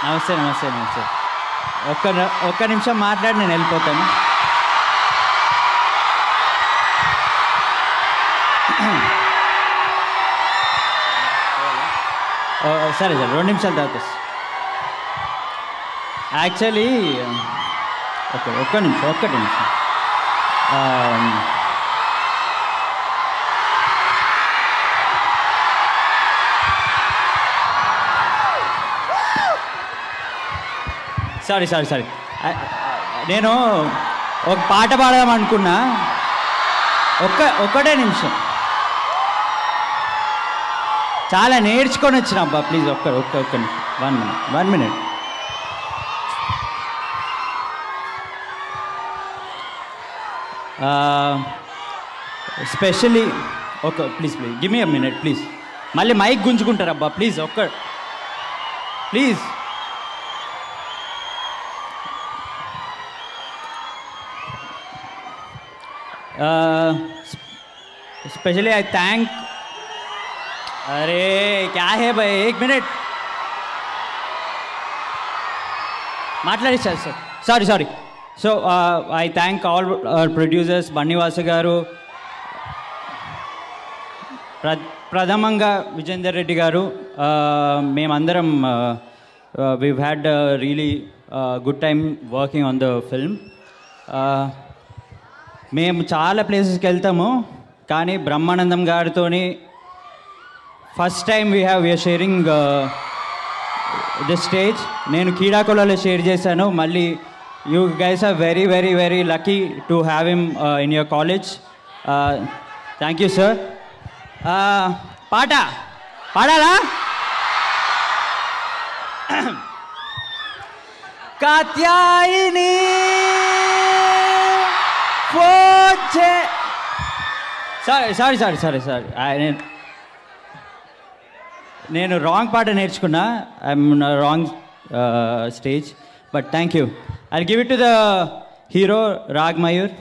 నమస్తే నమస్తే నమస్తే. ఒక్క నిమిషం మాట్లాడి నేను వెళ్ళిపోతాను. సరే సార్, 2 నిమిషాల తర్వాత. యాక్చువల్లీ ఒక్క నిమిషం. సారీ నేను ఒక పాట పాడదాం అనుకున్నా. ఒక్కటే నిమిషం. చాలా నేర్చుకొని వచ్చిన అబ్బా, ప్లీజ్ ఒక్క నిమిషం. 1 minute. Specially please give me a minute please. మళ్ళీ మైక్ గుంజుకుంటారు అబ్బా, please please. Specially I thank. अरे क्या है भाई, 1 minute మాట్లాడించాలి sir. Sorry. So I thank all producers, Bunny Vasu garu, ప్రథమంగా విజేందర్ రెడ్డి గారు. మేమందరం we had really good time working on the film. మేము చాలా ప్లేసెస్కి వెళ్తాము, కానీ బ్రహ్మానందం గారితో first time we are sharing the stage. నేను కీడాకోలలో షేర్ చేశాను. మళ్ళీ you guys are very very very lucky to have him in your college. Thank you sir. పాడాలా? కాత్యాయిని సారీ నేను రాంగ్ పాట నేర్చుకున్నా. I'm wrong stage, but thank you. I give it to the hero Raag Mayur.